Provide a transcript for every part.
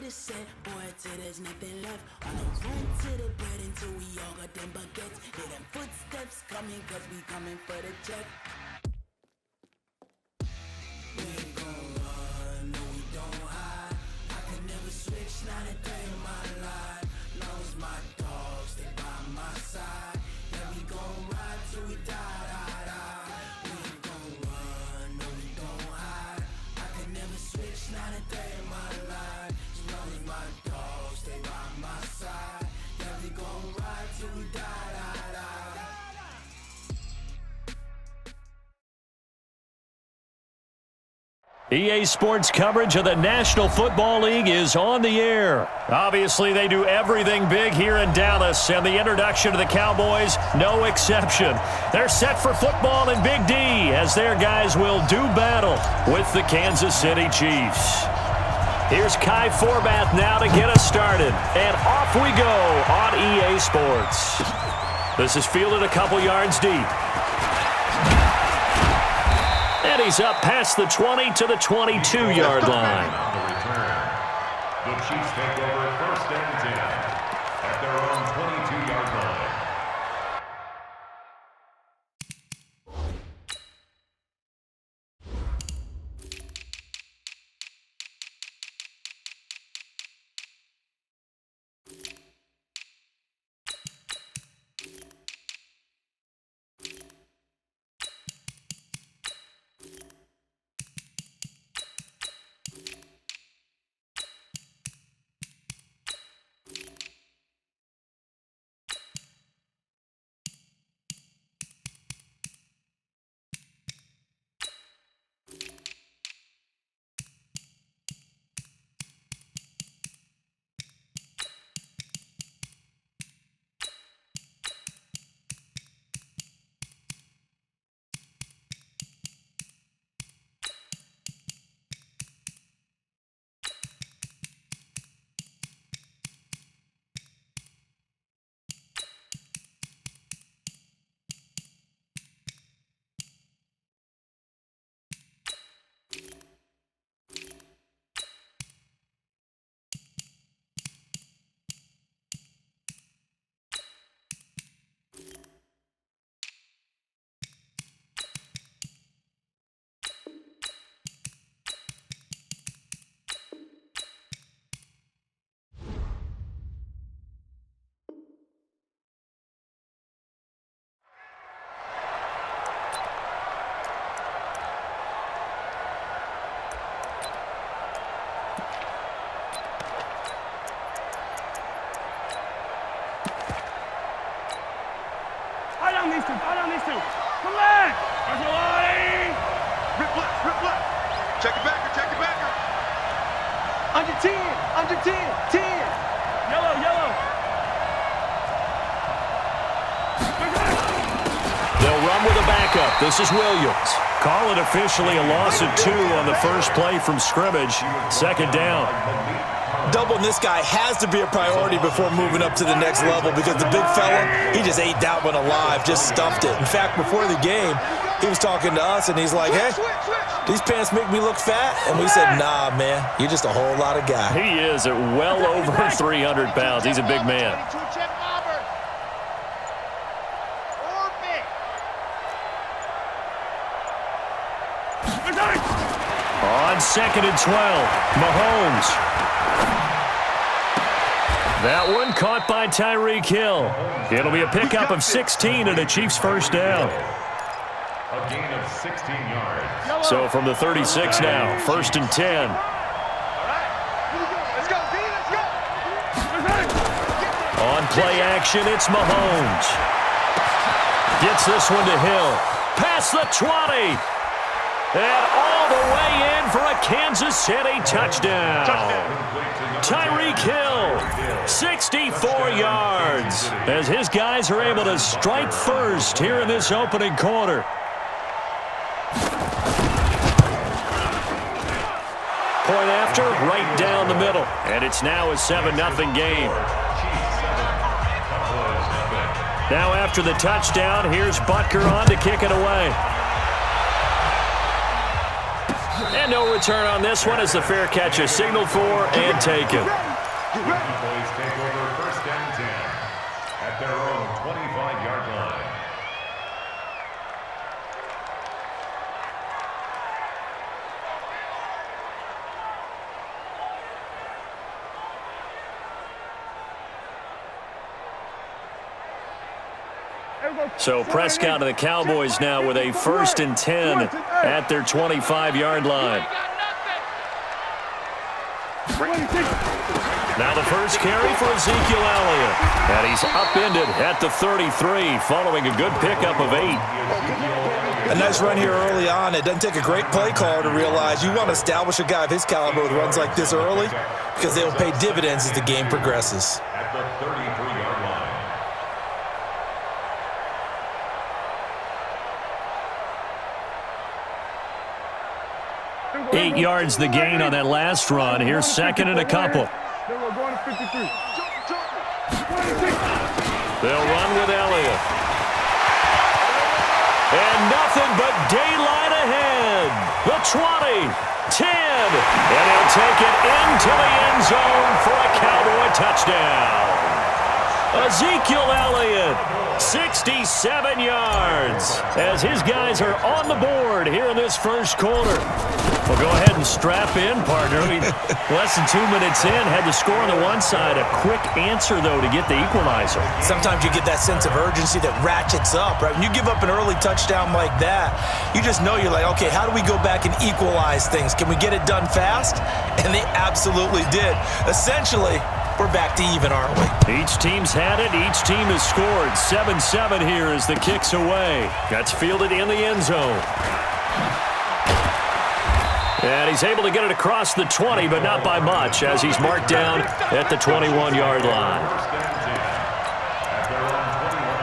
the set, boy, till there's nothing left. On the run to the bed until we all got them baguettes. Hear them footsteps coming, cause we coming for the check. We ain't gon' run, no we don't hide. I can never switch, not a day in my life. Long as my dogs stay by my side. Yeah, we gon' ride till we die, die, die. We ain't gon' run, no we don't hide. I can never switch, not a day in my life. As long as my dogs stay by my side. Yeah, we gon' ride till we die, die, die. EA Sports coverage of the National Football League is on the air. Obviously, they do everything big here in Dallas, and the introduction of the Cowboys, no exception. They're set for football in Big D as their guys will do battle with the Kansas City Chiefs. Here's Kai Forbath now to get us started, and off we go on EA Sports. This is fielded a couple yards deep. And he's up past the 20 to the 22-yard line. On the return, the Chiefs take over 1st and 10 at their own 22-yard line. Out on these two. Come on. There's a line. Rip left. Check it backer. Under 10. 10. Yellow. They'll run with a backup. This is Williams. Call it officially a loss of 2 on the first play from scrimmage. 2nd down. Doubling this guy has to be a priority before moving up to the next level because the big fella, he just ate that one alive, just stuffed it. In fact, before the game, he was talking to us, and he's like, hey, these pants make me look fat? And we said, nah, man, you're just a whole lot of guy. He is at well over 300 pounds. He's a big man. On 2nd and 12, Mahomes. That one caught by Tyreek Hill. It'll be a pickup of 16 and a Chiefs first down. A gain of 16 yards. So from the 36 now, 1st and 10. Let's go. On play action, it's Mahomes. Gets this one to Hill. Past the 20. And all the way in for a Kansas City touchdown. Tyreek Hill, 64 yards, as his guys are able to strike first here in this opening quarter. Point after, right down the middle. And it's now a 7-0 game. Now after the touchdown, here's Butker on to kick it away. And And no return on this one as the fair catch is signaled for and taken. Boys take over first and 10 at their own 25-yard line. So Prescott and the Cowboys now with a first and 10 at their 25-yard line. Now the first carry for Ezekiel Elliott. And he's upended at the 33 following a good pickup of 8. A nice run here early on. It doesn't take a great play caller to realize you want to establish a guy of his caliber with runs like this early because they will pay dividends as the game progresses. At the 33-yard line. 8 yards the gain on that last run. Here's second and a couple. They'll run with Elliott. And nothing but daylight ahead. The 20, 10, and he'll take it into the end zone for a Cowboy touchdown. Ezekiel Elliott, 67 yards, as his guys are on the board here in this first quarter. Well, go ahead and strap in, partner. Less than 2 minutes in, had the score on the one side. A quick answer, though, to get the equalizer. Sometimes you get that sense of urgency that ratchets up, right? When you give up an early touchdown like that, you just know you're like, okay, how do we go back and equalize things? Can we get it done fast? And they absolutely did. Essentially, we're back to even, aren't we? Each team's had it. Each team has scored. 7-7 here as the kick's away. That's fielded in the end zone. And he's able to get it across the 20, but not by much, as he's marked down at the 21-yard line. First and 10 at their own 21-yard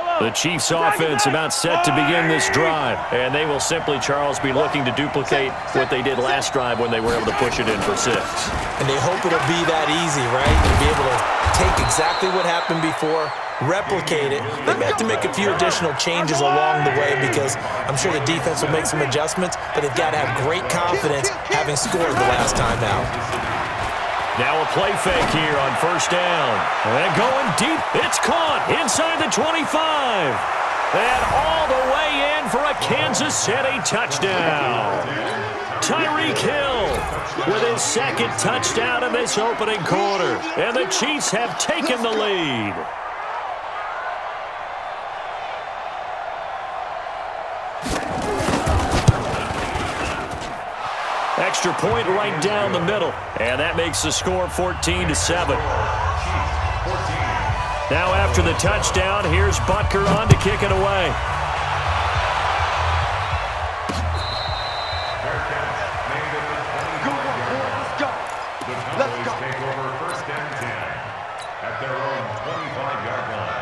line. The Chiefs' offense about set to begin this drive, and they will simply, Charles, be looking to duplicate what they did last drive when they were able to push it in for 6. And they hope it'll be that easy, right? To be able to take exactly what happened before, replicate it. They may have to make a few additional changes along the way because I'm sure the defense will make some adjustments, but they've got to have great confidence having scored the last time out. Now a play fake here on first down. And going deep. It's caught inside the 25. And all the way in for a Kansas City touchdown. Tyreek Hill with his second touchdown in this opening quarter. And the Chiefs have taken the lead. Extra point right down the middle. And that makes the score 14-7. Now after the touchdown, here's Butker on to kick it away. The Cowboys take over first and 10 at their own 25-yard line.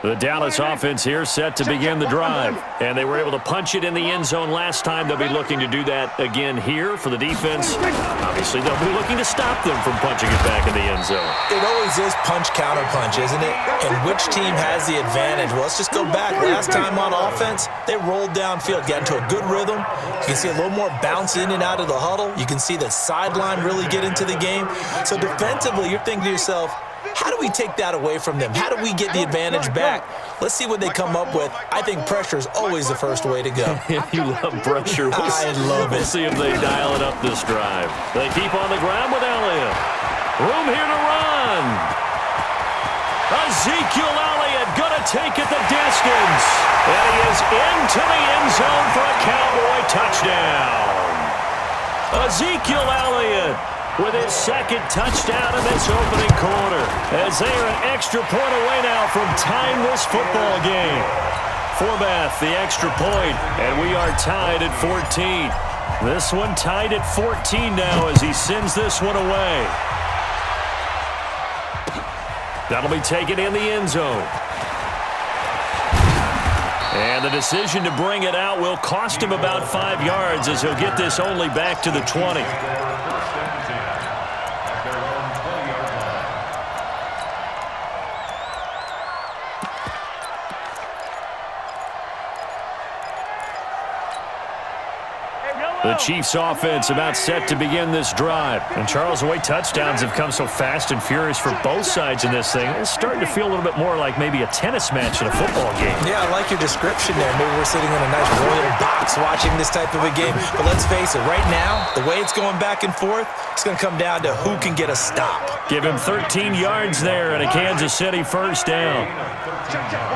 The Dallas offense here set to begin the drive. And they were able to punch it in the end zone last time. They'll be looking to do that again here for the defense. Obviously, they'll be looking to stop them from punching it back in the end zone. It always is punch-counter-punch, isn't it? And which team has the advantage? Well, let's just go back. Last time on offense, they rolled downfield, got into a good rhythm. You can see a little more bounce in and out of the huddle. You can see the sideline really get into the game. So defensively, you're thinking to yourself, how do we take that away from them? How do we get the advantage back? Let's see what they come up with. I think pressure is always the first way to go. You love pressure. I love it. We'll see if they dial it up this drive. They keep on the ground with Elliott. Room here to run. Ezekiel Elliott going to take it the distance. And he is into the end zone for a Cowboy touchdown. Ezekiel Elliott with his second touchdown in this opening quarter, as they are an extra point away now from tying this football game. Forbath, the extra point, and we are tied at 14. This one tied at 14 now as he sends this one away. That'll be taken in the end zone. And the decision to bring it out will cost him about 5 yards as he'll get this only back to the 20. The Chiefs offense about set to begin this drive. And Charles, the way touchdowns have come so fast and furious for both sides in this thing, it's starting to feel a little bit more like maybe a tennis match in a football game. Yeah, I like your description there. Maybe we're sitting in a nice royal box watching this type of a game. But let's face it, right now, the way it's going back and forth, it's going to come down to who can get a stop. Give him 13 yards there and a Kansas City first down.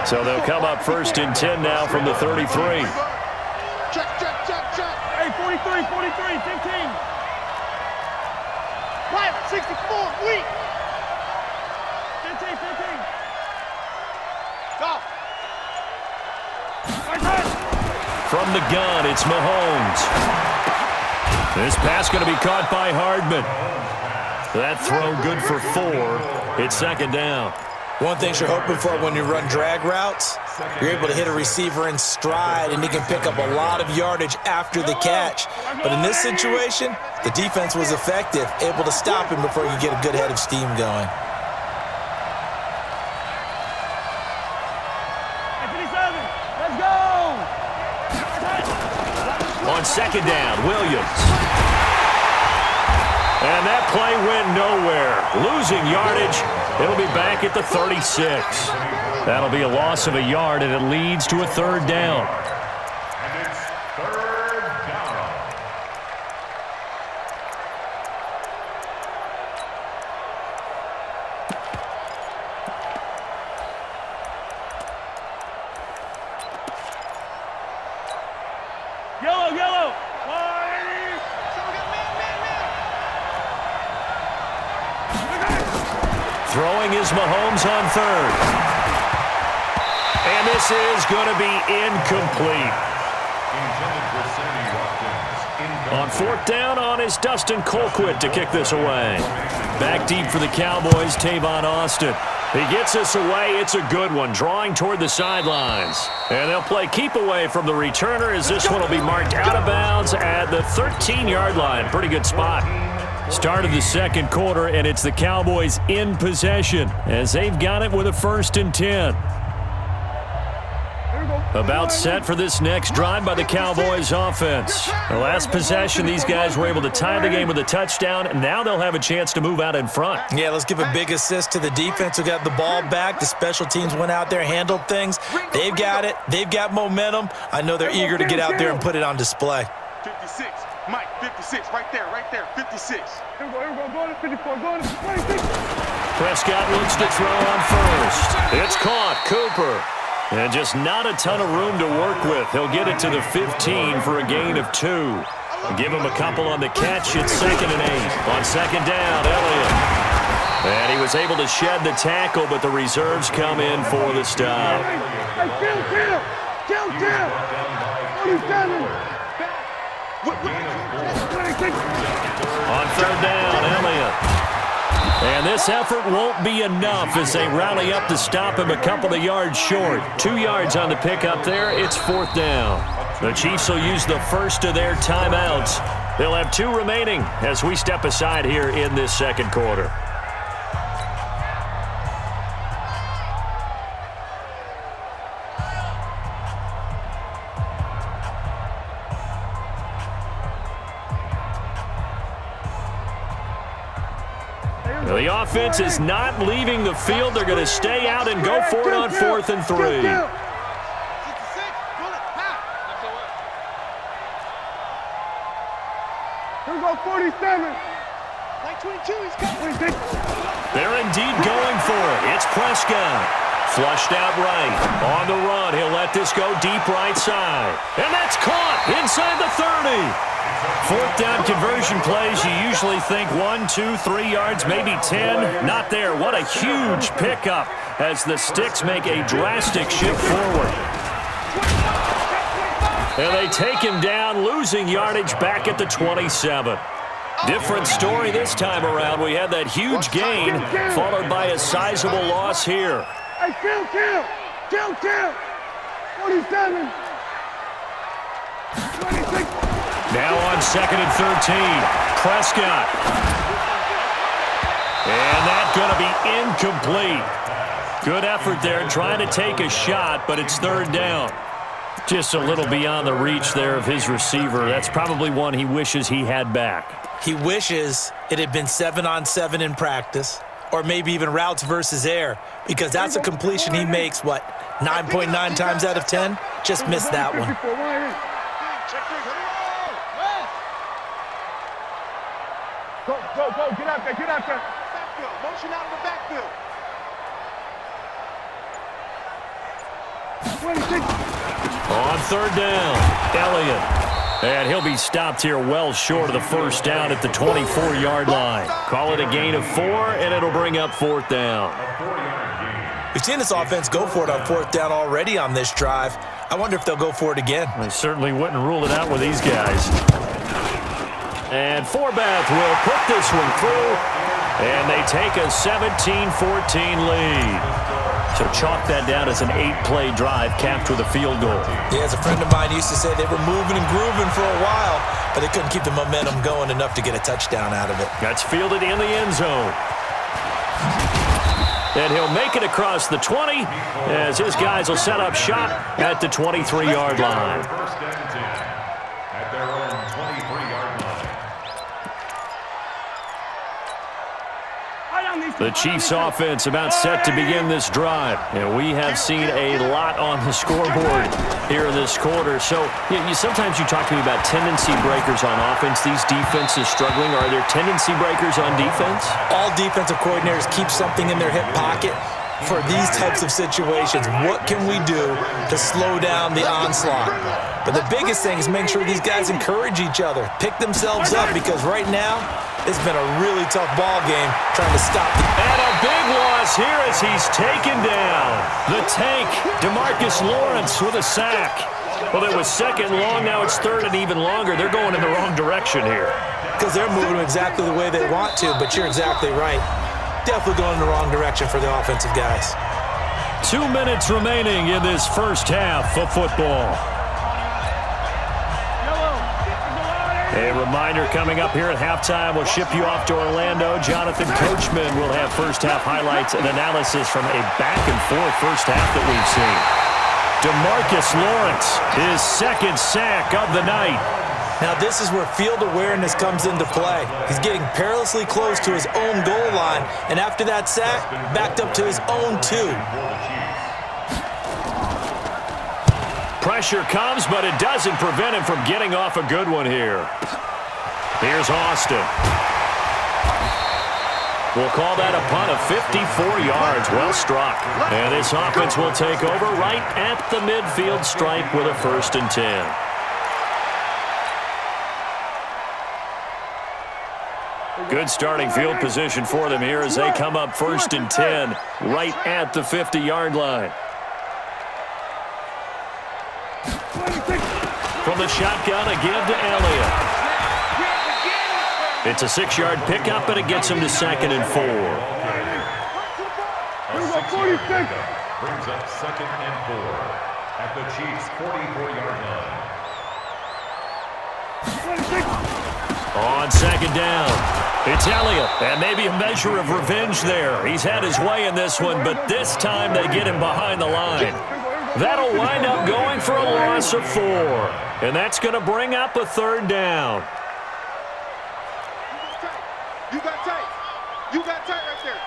So they'll come up first and 10 now from the 33. Hey, 43, 15. Right, 64, weak. 15. Go. From the gun, it's Mahomes. This pass going to be caught by Hardman. That throw good for 4. It's second down. One thing you're hoping for when you run drag routes, you're able to hit a receiver in stride, and he can pick up a lot of yardage after the catch. But in this situation, the defense was effective, able to stop him before you get a good head of steam going. Let's go! On second down, Williams. And that play went nowhere. Losing yardage. It'll be back at the 36. That'll be a loss of a yard, and it leads to a third down. And it's third down. Yellow. Throwing is Mahomes on third. And this is going to be incomplete. On fourth down is Dustin Colquitt to kick this away. Back deep for the Cowboys, Tavon Austin. He gets this away. It's a good one, drawing toward the sidelines. And they'll play keep away from the returner as this one will be marked out of bounds at the 13-yard line. Pretty good spot. Start of the second quarter, and it's the Cowboys in possession as they've got it with a 1st and 10. About set for this next drive by the Cowboys offense. The last possession, these guys were able to tie the game with a touchdown, and now they'll have a chance to move out in front. Yeah, let's give a big assist to the defense who got the ball back. The special teams went out there, handled things. They've got it. They've got momentum. I know they're eager to get out there and put it on display. 56. Mike, 56. Right there. 56. Here we go. Go to 54. Go to 26. Prescott looks to throw on first. It's caught. Cooper. And just not a ton of room to work with. He'll get it to the 15 for a gain of 2. Give him a couple on the catch. It's 2nd and 8. On second down, Elliott. And he was able to shed the tackle, but the reserves come in for the stop. Hey, kill. 47. On third down, Elliott. And this effort won't be enough as they rally up to stop him a couple of yards short. 2 yards on the pickup there. It's 4th down. The Chiefs will use the first of their timeouts. They'll have 2 remaining as we step aside here in this second quarter. The offense is not leaving the field. They're going to stay out and go for it on 4th and 3. Here we go, 47. Like 22, he's coming. They're indeed going for it. It's Prescott. Flushed out right. On the run, he'll let this go deep right side. And that's caught inside the 30. 4th down conversion plays, you usually think 1, 2, 3 yards, maybe 10. Not there. What a huge pickup as the sticks make a drastic shift forward. And they take him down, losing yardage back at the 27. Different story this time around. We had that huge gain, followed by a sizable loss here. Hey, kill. 47. 26. Now on 2nd and 13. Prescott. And that's going to be incomplete. Good effort there trying to take a shot, but it's 3rd down. Just a little beyond the reach there of his receiver. That's probably one he wishes he had back. He wishes it had been 7-on-7 in practice, or maybe even routes versus air, because that's a completion he makes, 9.9 times out of 10? Just missed that one. Go, get out there. Backfield, motion out of the backfield. 26. On 3rd down, Elliott. And he'll be stopped here well short of the 1st down at the 24-yard line. Call it a gain of 4, and it'll bring up 4th down. We've seen this offense go for it on 4th down already on this drive. I wonder if they'll go for it again. I certainly wouldn't rule it out with these guys. And Forbath will put this one through, and they take a 17-14 lead. So chalk that down as an 8-play drive capped with a field goal. Yeah, as a friend of mine used to say, they were moving and grooving for a while, but they couldn't keep the momentum going enough to get a touchdown out of it. That's fielded in the end zone. And he'll make it across the 20 as his guys will set up shop at the 23-yard line. First and 10 at their own 23-yard line. The Chiefs offense about set to begin this drive. And we have seen a lot on the scoreboard here in this quarter. So sometimes you talk to me about tendency breakers on offense. These defenses struggling. Are there tendency breakers on defense? All defensive coordinators keep something in their hip pocket for these types of situations. What can we do to slow down the onslaught? But the biggest thing is make sure these guys encourage each other, pick themselves up, because right now it's been a really tough ball game trying to stop the... And a big loss here as he's taken down. The tank, DeMarcus Lawrence with a sack. Well, it was 2nd long, now it's 3rd and even longer. They're going in the wrong direction here. Because they're moving exactly the way they want to, but you're exactly right. Definitely going in the wrong direction for the offensive guys. 2 minutes remaining in this first half of football. A reminder coming up here at halftime. We'll ship you off to Orlando. Jonathan Coachman will have first half highlights and analysis from a back-and-forth first half that we've seen. DeMarcus Lawrence, his 2nd sack of the night. Now this is where field awareness comes into play. He's getting perilously close to his own goal line, and after that sack, backed up to his own 2. Pressure comes, but it doesn't prevent him from getting off a good one here. Here's Austin. We'll call that a punt of 54 yards. Well struck. And this offense will take over right at the midfield stripe with a 1st and 10. Good starting field position for them here as they come up 1st and 10 right at the 50-yard line. From the shotgun, a give to Elliott. It's a 6-yard pickup, and it gets him to 2nd and 4. A 6-yard pickup brings up 2nd and 4 at the Chiefs' 44-yard line. On 2nd down, it's Elliott, and maybe a measure of revenge there. He's had his way in this one, but this time they get him behind the line. That'll wind up going for a loss of 4, and that's going to bring up a 3rd down. You got tight. You got tight right there.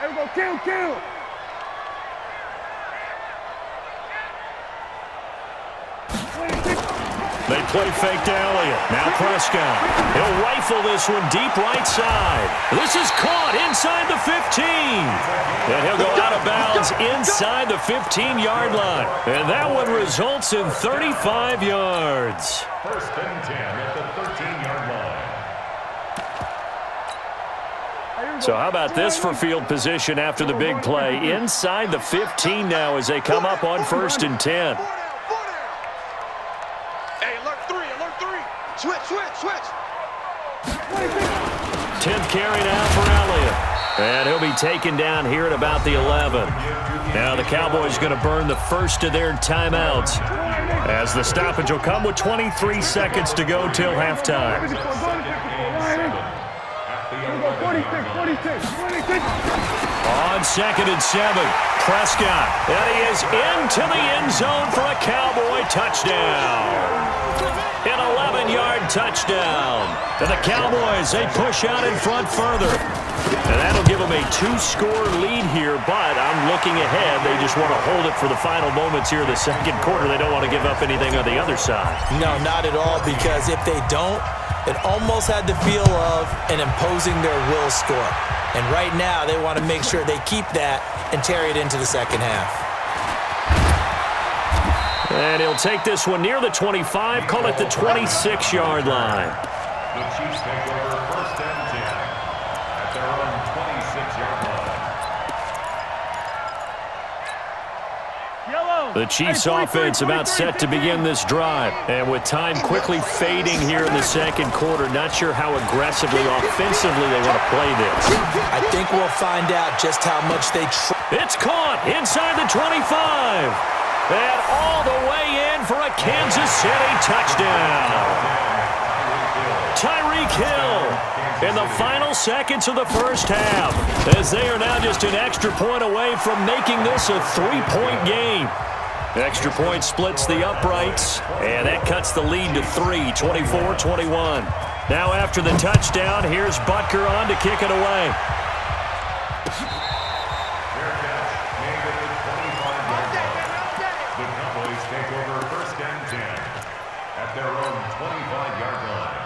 There we go, kill. They play fake to Elliott. Now Prescott. He'll rifle this one deep right side. This is caught inside the 15. And he'll go out of bounds inside the 15-yard line. And that one results in 35 yards. 1st and 10 at the 13-yard line. So how about this for field position after the big play? Inside the 15 now as they come up on 1st and 10. Switch. 10th carry now for Elliott. And he'll be taken down here at about the 11. Now the Cowboys going to burn the first of their timeouts as the stoppage will come with 23 seconds to go till halftime. 46. On 2nd and 7, Prescott. And he is into the end zone for a Cowboy touchdown. An 11-yard touchdown. And the Cowboys, they push out in front further. And that'll give them a 2-score lead here, but I'm looking ahead. They just want to hold it for the final moments here in the second quarter. They don't want to give up anything on the other side. No, not at all, because if they don't, it almost had the feel of an imposing their will score. And right now, they want to make sure they keep that and carry it into the second half. And he'll take this one near the 25, call it the 26-yard line. The Chiefs take over 1st and 10 at their own 26-yard line. The Chiefs offense about set to begin this drive. And with time quickly fading here in the second quarter, not sure how aggressively, offensively they want to play this. I think we'll find out just how much they It's caught inside the 25. And all the way in for a Kansas City touchdown. Tyreek Hill in the final seconds of the first half, as they are now just an extra point away from making this a 3-point game. Extra point splits the uprights, and that cuts the lead to 3, 24-21. Now after the touchdown, here's Butker on to kick it away. Fair catch made at the 25-yard line. The Cowboys take over 1st and 10 at their own 25-yard line.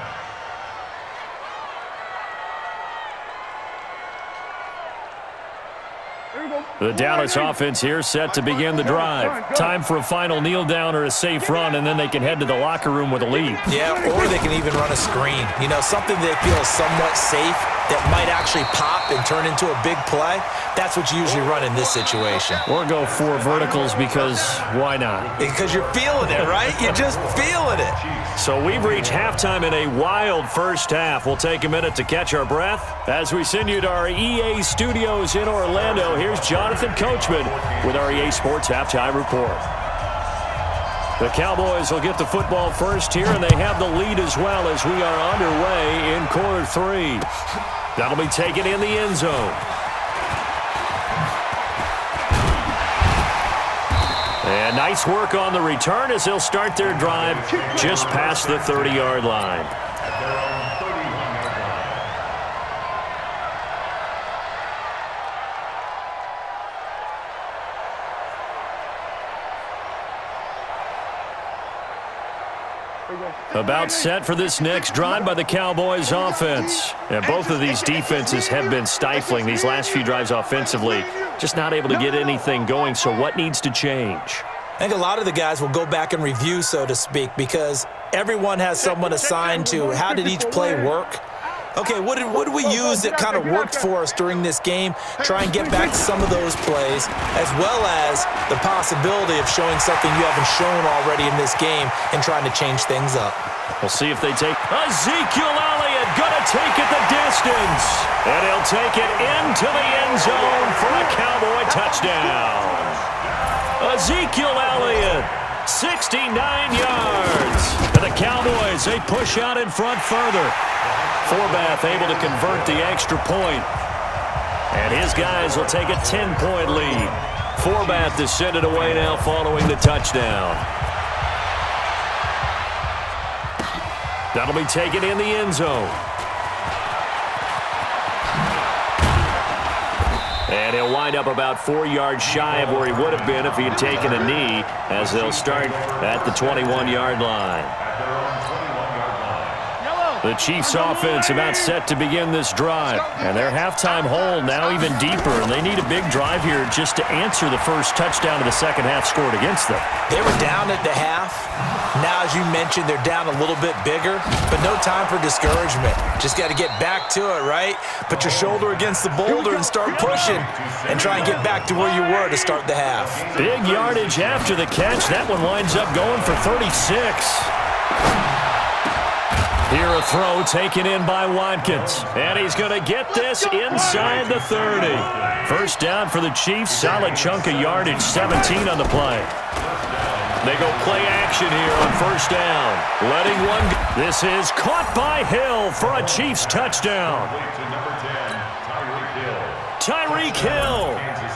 The Dallas offense here set to begin the drive. Time for a final kneel down or a safe run, and then they can head to the locker room with a lead. Yeah, or they can even run a screen. You know, something they feel is somewhat safe that might actually pop and turn into a big play. That's what you usually run in this situation. Or go 4 verticals because why not? Because you're feeling it, right? You're just feeling it. So we've reached halftime in a wild first half. We'll take a minute to catch our breath as we send you to our EA studios in Orlando. Here's Jonathan Coachman with our EA Sports Halftime Report. The Cowboys will get the football first here, and they have the lead as well as we are underway in quarter 3. That'll be taken in the end zone. And nice work on the return as they'll start their drive just past the 30-yard line. At their own 31-yard line. About set for this next drive by the Cowboys offense. And both of these defenses have been stifling these last few drives offensively. Just not able to get anything going, so what needs to change? I think a lot of the guys will go back and review, so to speak, because everyone has someone assigned to how did each play work. Okay, what did we use that kind of worked for us during this game? Try and get back to some of those plays, as well as the possibility of showing something you haven't shown already in this game and trying to change things up. We'll see if they take Ezekiel Elliott, gonna take it the distance. And he'll take it into the end zone for a Cowboy touchdown. Ezekiel Elliott, 69 yards. And the Cowboys, they push out in front further. Forbath able to convert the extra point. And his guys will take a 10-point lead. Forbath to send it away now following the touchdown. That'll be taken in the end zone. And he'll wind up about 4 yards shy of where he would have been if he had taken a knee, as they'll start at the 21-yard line. The Chiefs offense about set to begin this drive. And their halftime hole now even deeper. And they need a big drive here just to answer the first touchdown of the second half scored against them. They were down at the half. Now, as you mentioned, they're down a little bit bigger, but no time for discouragement. Just got to get back to it, right? Put your shoulder against the boulder and start pushing and try and get back to where you were to start the half. Big yardage after the catch. That one winds up going for 36. Here a throw taken in by Watkins. And he's going to get this inside the 30. First down for the Chiefs. Solid chunk of yardage. 17 on the play. They go play action here on first down. Letting one go. This is caught by Hill for a Chiefs touchdown. Tyreek Hill,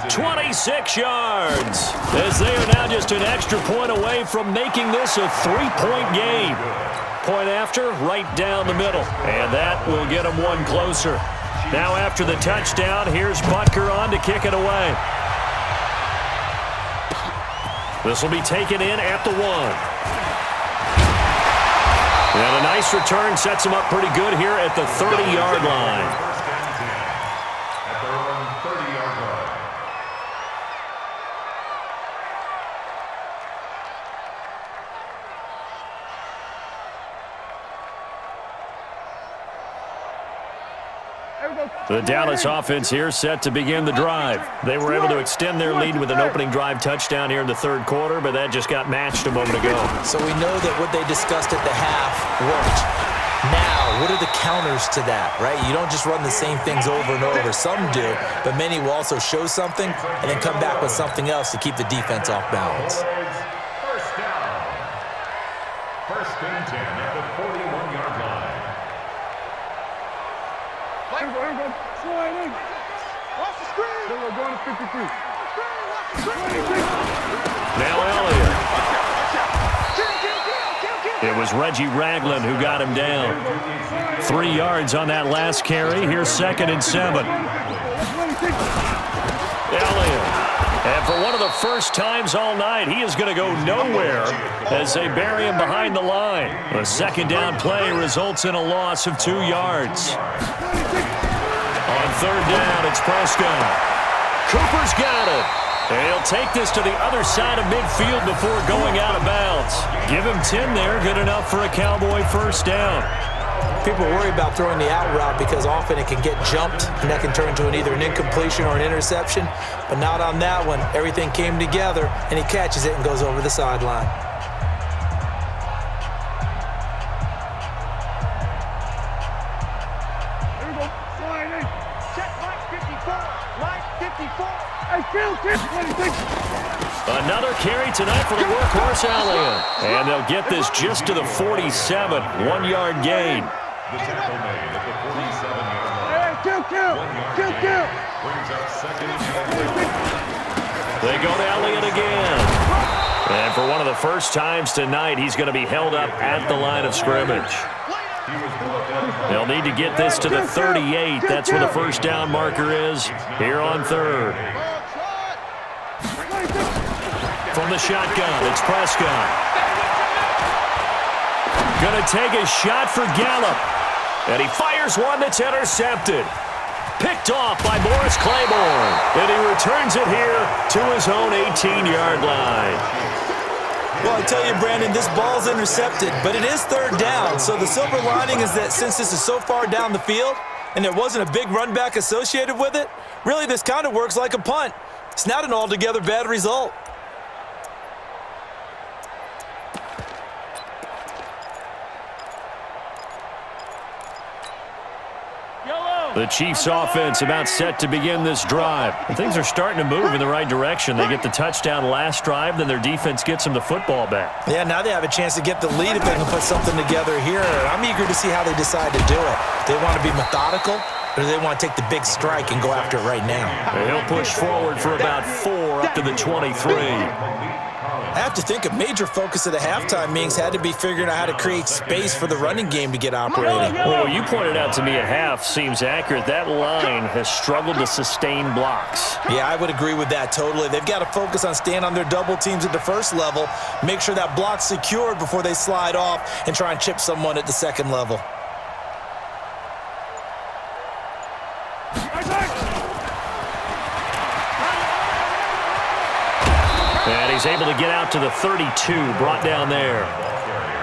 26 yards. As they are now just an extra point away from making this a 3-point game. Point after, right down the middle. And that will get them one closer. Now after the touchdown, here's Butker on to kick it away. This will be taken in at the 1. And a nice return sets them up pretty good here at the 30-yard line. The Dallas offense here set to begin the drive. They were able to extend their lead with an opening drive touchdown here in the third quarter, but that just got matched a moment ago. So we know that what they discussed at the half worked. Now, what are the counters to that, right? You don't just run the same things over and over. Some do, but many will also show something and then come back with something else to keep the defense off balance. First down. First and 10 at the 41-yard line. Now Elliott. It was Reggie Ragland who got him down. 3 yards on that last carry. Here's 2nd and 7. Elliott. And for one of the first times all night, he is going to go nowhere as they bury him behind the line. A second down play results in a loss of 2 yards. On third down, it's Prescott. Cooper's got it. And he'll take this to the other side of midfield before going out of bounds. Give him 10 there, good enough for a Cowboy first down. People worry about throwing the out route because often it can get jumped, and that can turn into either an incompletion or an interception. But not on that one. Everything came together, and he catches it and goes over the sideline. Another carry tonight for the workhorse Elliott. And they'll get this just to the 47. 1-yard gain. The tackle made at the 47-yard line. Brings up second and 10. They go to Elliott again. And for one of the first times tonight, he's going to be held up at the line of scrimmage. They'll need to get this to the 38. That's where the first down marker is here on third. From the shotgun, it's Prescott. Going to take a shot for Gallup. And he fires one that's intercepted. Picked off by Morris Claiborne. And he returns it here to his own 18-yard line. Well, I tell you, Brandon, this ball's intercepted, but it is third down. So the silver lining is that since this is so far down the field and there wasn't a big run back associated with it, really this kind of works like a punt. It's not an altogether bad result. The Chiefs offense about set to begin this drive. And things are starting to move in the right direction. They get the touchdown last drive, then their defense gets them the football back. Yeah, now they have a chance to get the lead if they can put something together here. I'm eager to see how they decide to do it. Do they want to be methodical, or do they want to take the big strike and go after it right now? He'll push forward for about 4 up to the 23. I have to think a major focus of the halftime meetings had to be figuring out how to create space for the running game to get operating. Well, what you pointed out to me at half seems accurate. That line has struggled to sustain blocks. Yeah, I would agree with that totally. They've got to focus on staying on their double teams at the first level, make sure that block's secured before they slide off and try and chip someone at the second level. And he's able to get out to the 32, brought down there.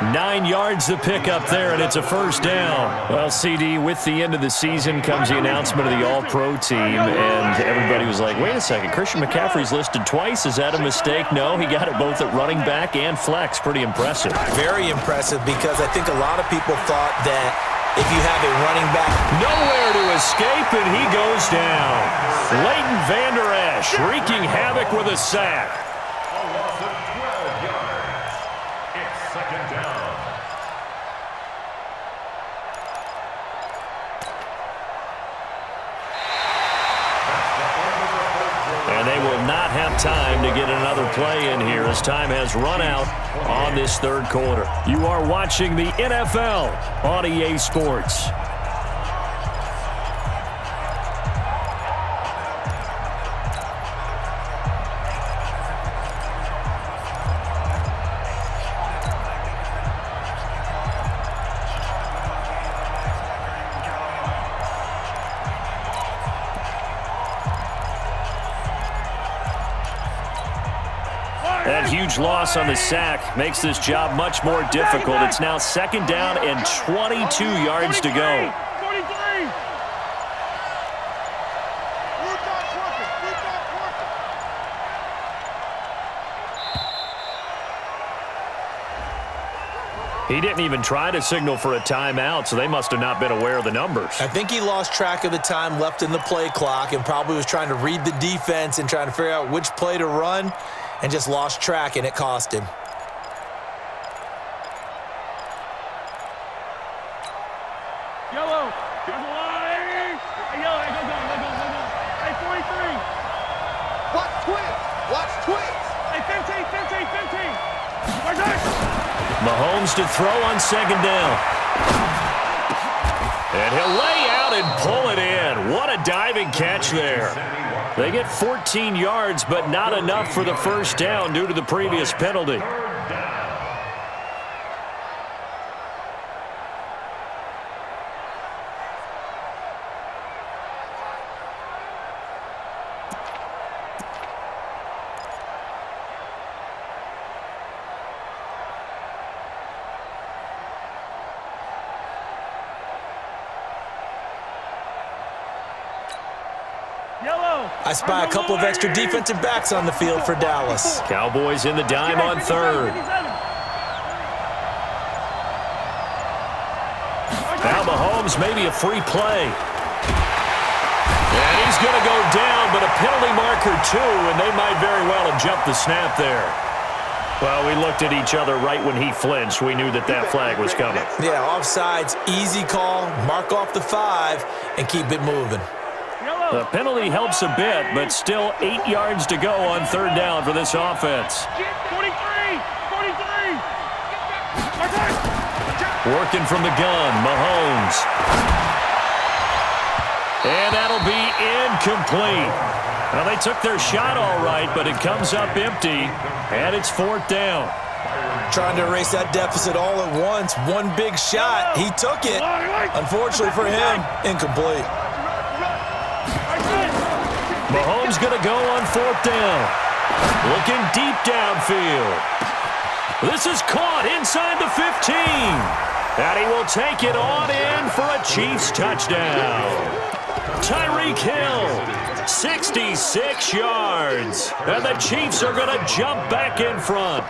9 yards to pick up there, and it's a first down. Well, CD, with the end of the season comes the announcement of the All-Pro team, and everybody was like, wait a second, Christian McCaffrey's listed twice. Is that a mistake? No, he got it both at running back and flex. Pretty impressive. Very impressive, because I think a lot of people thought that if you have a running back, nowhere to escape, and he goes down. Leighton Vander Esch wreaking havoc with a sack. A loss of 12 yards. It's second down. And they will not have time to get another play in here as time has run out on this third quarter. You are watching the NFL on EA Sports. That huge loss on the sack makes this job much more difficult. It's now second down and 22 yards to go. 43. He didn't even try to signal for a timeout, so they must have not been aware of the numbers. I think he lost track of the time left in the play clock and probably was trying to read the defense and trying to figure out which play to run, and just lost track, and it cost him. Yellow. There's a line. Hey, yellow. Hey, go. Hey, 43. Watch twins. Watch twins. Hey, 15. Where's that? Mahomes to throw on second down. And he'll lay out and pull it in. What a diving catch there. They get 14 yards, but not enough for the first down due to the previous penalty. I spy a couple of extra defensive backs on the field for Dallas. Cowboys in the dime on third. Now Mahomes, maybe a free play. And he's going to go down, but a penalty marker too, and they might very well have jumped the snap there. Well, we looked at each other right when he flinched. We knew that that flag was coming. Yeah, offsides, easy call, mark off the 5, and keep it moving. The penalty helps a bit, but still 8 yards to go on third down for this offense. 43. Working from the gun, Mahomes. And that'll be incomplete. Well, they took their shot all right, but it comes up empty, and it's fourth down. Trying to erase that deficit all at once. One big shot. He took it. Unfortunately for him, incomplete. Mahomes going to go on fourth down. Looking deep downfield. This is caught inside the 15. And he will take it on in for a Chiefs touchdown. Tyreek Hill, 66 yards. And the Chiefs are going to jump back in front.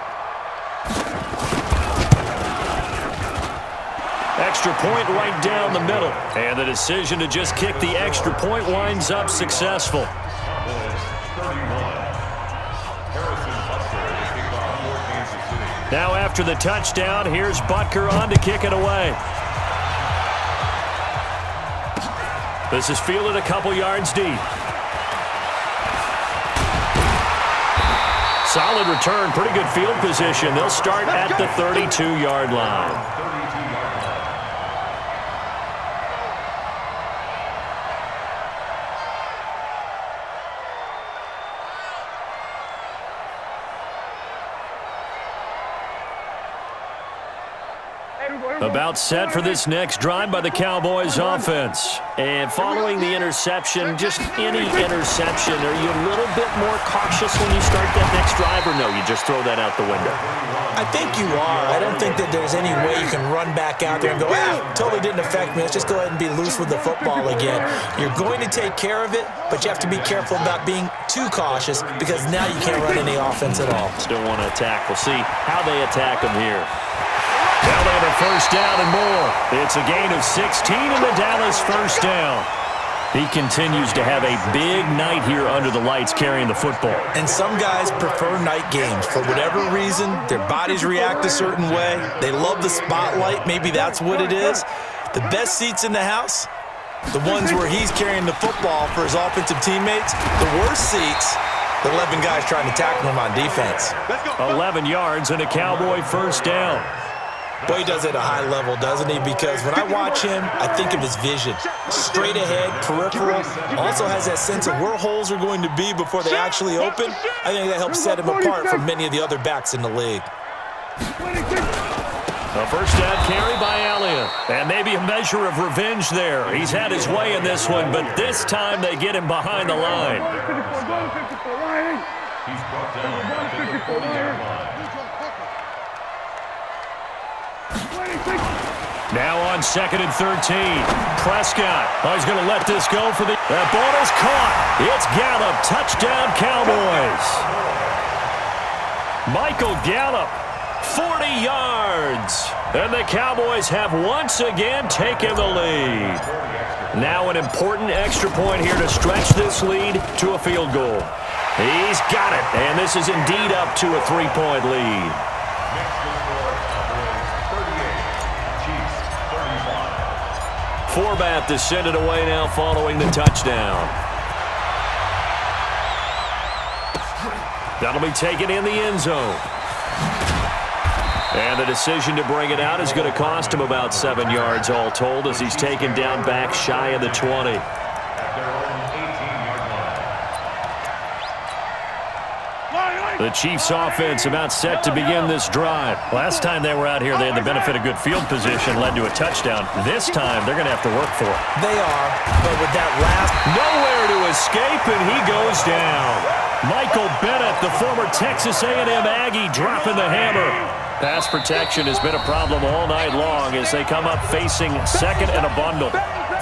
Extra point right down the middle. And the decision to just kick the extra point winds up successful. Now after the touchdown, here's Butker on to kick it away. This is fielded a couple yards deep. Solid return, pretty good field position. They'll start at the 32-yard line. Hey, About set for this next drive by the Cowboys offense. And following the interception, just any interception, are you a little bit more cautious when you start that next drive, or no, you just throw that out the window? I think you are. I don't think that there's any way you can run back out there and go, totally didn't affect me. Let's just go ahead and be loose with the football again. You're going to take care of it, but you have to be careful about being too cautious because now you can't run any offense at all. Still want to attack. We'll see how they attack them here. Now they have a first down and more. It's a gain of 16 in the Dallas first down. He continues to have a big night here under the lights carrying the football. And some guys prefer night games. For whatever reason, their bodies react a certain way. They love the spotlight. Maybe that's what it is. The best seats in the house, the ones where he's carrying the football for his offensive teammates. The worst seats, the 11 guys trying to tackle him on defense. 11 yards and a Cowboy first down. Boy, he does it at a high level, doesn't he? Because when I watch him, I think of his vision. Straight ahead, peripheral. Also has that sense of where holes are going to be before they actually open. I think that helps set him apart from many of the other backs in the league. A first down carry by Elliott. And maybe a measure of revenge there. He's had his way in this one, but this time they get him behind the line. He's brought down at the 40-yard line. Now on 2nd and 13. Prescott. He's going to let this go for the... That ball is caught. It's Gallup. Touchdown, Cowboys. Michael Gallup, 40 yards. And the Cowboys have once again taken the lead. Now an important extra point here to stretch this lead to a field goal. He's got it. And this is indeed up to a 3-point lead. Forbath to send it away now following the touchdown. That'll be taken in the end zone. And the decision to bring it out is going to cost him about 7 yards all told as he's taken down back shy of the 20. The Chiefs offense about set to begin this drive. Last time they were out here, they had the benefit of good field position, led to a touchdown. This time, they're going to have to work for it. They are, but with that last... Nowhere to escape, and he goes down. Michael Bennett, the former Texas A&M Aggie, dropping the hammer. Pass protection has been a problem all night long as they come up facing second and a bundle.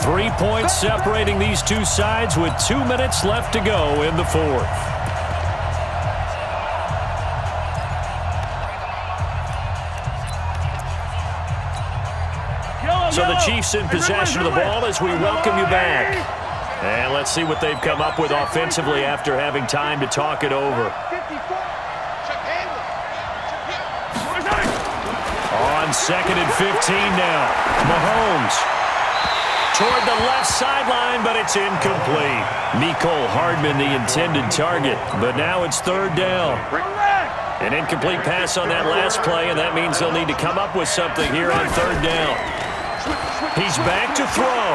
3 points separating these two sides with 2 minutes left to go in the fourth. So the Chiefs in possession of the ball as we welcome you back. And let's see what they've come up with offensively after having time to talk it over. On 2nd and 15 now. Mahomes toward the left sideline, but it's incomplete. Mecole Hardman, the intended target, but now it's 3rd down. An incomplete pass on that last play, and that means they'll need to come up with something here on 3rd down. He's back to throw.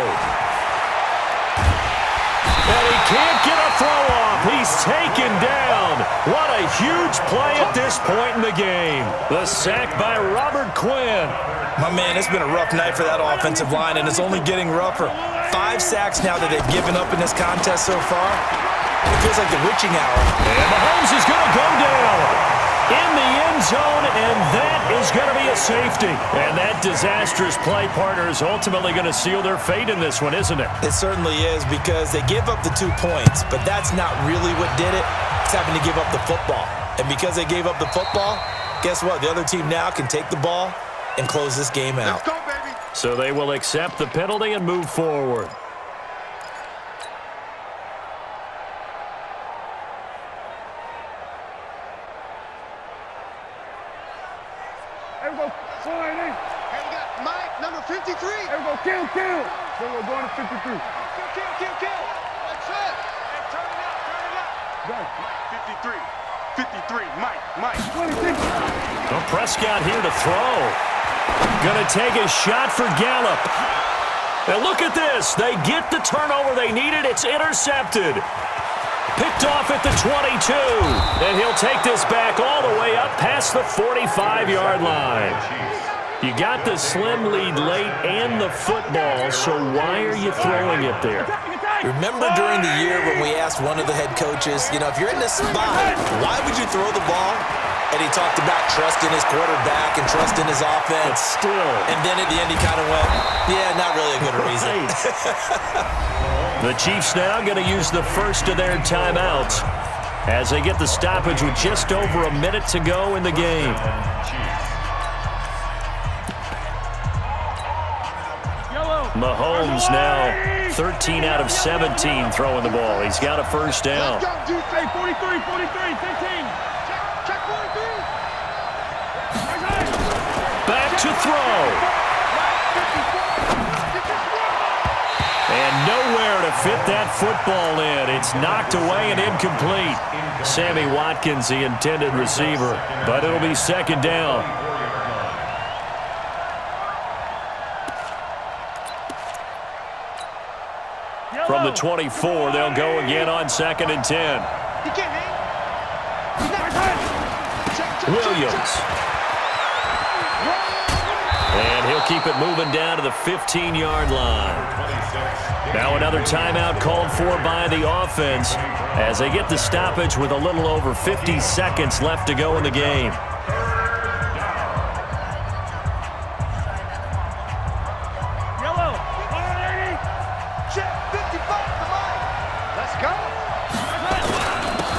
And he can't get a throw off. He's taken down. What a huge play at this point in the game. The sack by Robert Quinn. My man, it's been a rough night for that offensive line, and it's only getting rougher. 5 sacks now that they've given up in this contest so far. It feels like the witching hour. And Mahomes is going to go down in the end zone, and that is going to be a safety. And that disastrous play, partner, is ultimately going to seal their fate in this one, isn't it? It certainly is, because they gave up the 2 points, but that's not really what did it. It's having to give up the football. And because they gave up the football, guess what? The other team now can take the ball and close this game out. Let's go, baby. So they will accept the penalty and move forward. Hey, we got Mike, number 53. There we go, kill. There we go, going to 53. Kill. That's it. Hey, turn it up. 53, Mike. 26. Well, Prescott here to throw. Going to take a shot for Gallup. And look at this. They get the turnover they needed. It's intercepted. Picked off at the 22. And he'll take this back all the way up past the 45-yard line. You got the slim lead late and the football, so why are you throwing it there? Remember during the year when we asked one of the head coaches, you know, if you're in this spot, why would you throw the ball? And he talked about trusting his quarterback and trusting his offense. But still. And then at the end he kind of went, yeah, not really a good reason. The Chiefs now going to use the first of their timeouts as they get the stoppage with just over a minute to go in the game. Mahomes now 13 out of 17 throwing the ball. He's got a first down. Hey, 43, 15. Check 43. Back to throw. And nowhere to fit that football in. It's knocked away and incomplete. Sammy Watkins, the intended receiver, but it'll be second down. From the 24, they'll go again on 2nd and 10. Williams. And he'll keep it moving down to the 15-yard line. Now another timeout called for by the offense as they get the stoppage with a little over 50 seconds left to go in the game.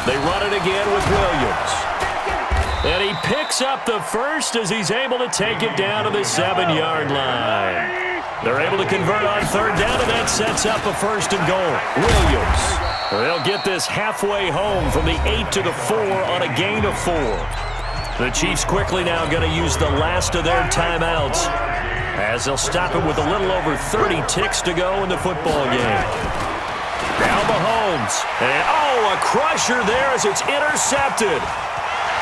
They run it again with Williams. And he picks up the first as he's able to take it down to the 7-yard line. They're able to convert on 3rd down, and that sets up a 1st and goal. Williams. They'll get this halfway home from the 8 to the 4 on a gain of 4. The Chiefs quickly now going to use the last of their timeouts as they'll stop it with a little over 30 ticks to go in the football game. Now Mahomes. And, a crusher there as it's intercepted.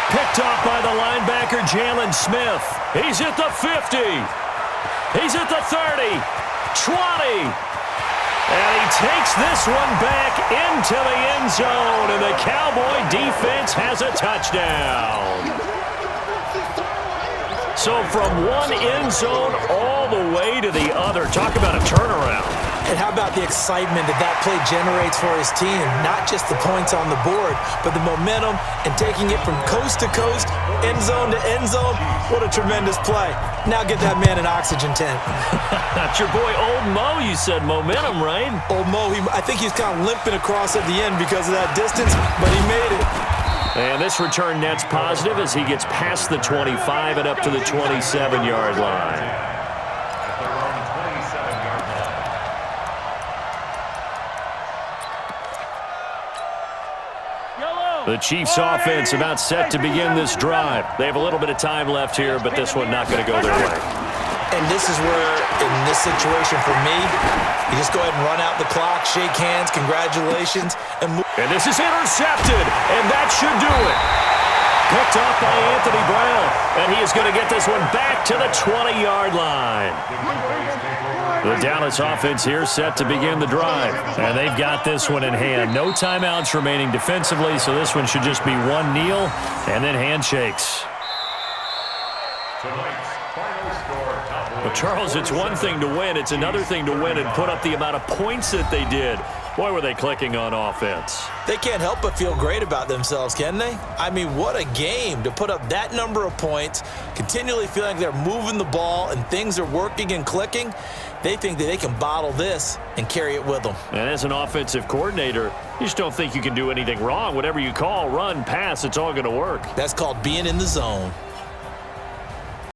Picked off by the linebacker, Jalen Smith. He's at the 50. He's at the 30. 20. And he takes this one back into the end zone, and the Cowboy defense has a touchdown. So from one end zone all the way to the other. Talk about a turnaround. And how about the excitement that play generates for his team? Not just the points on the board, but the momentum and taking it from coast to coast, end zone to end zone. What a tremendous play. Now get that man an oxygen tent. That's your boy Old Mo, you said momentum, right? Old Mo, I think he's kind of limping across at the end because of that distance, but he made it. And this return net's positive as he gets past the 25 and up to the 27-yard line. The Chiefs offense about set to begin this drive. They have a little bit of time left here, but this one not going to go their way. And this is where, in this situation for me, you just go ahead and run out the clock, shake hands, congratulations, and move. And this is intercepted, and that should do it. Picked off by Anthony Brown, and he is going to get this one back to the 20-yard line. The Dallas offense here set to begin the drive, and they've got this one in hand. No timeouts remaining defensively, so this one should just be one kneel and then handshakes. Well, Charles, it's one thing to win. It's another thing to win and put up the amount of points that they did. Boy, were they clicking on offense. They can't help but feel great about themselves, can they? I mean, what a game to put up that number of points, continually feeling like they're moving the ball and things are working and clicking. They think that they can bottle this and carry it with them. And as an offensive coordinator, you just don't think you can do anything wrong. Whatever you call, run, pass, it's all going to work. That's called being in the zone.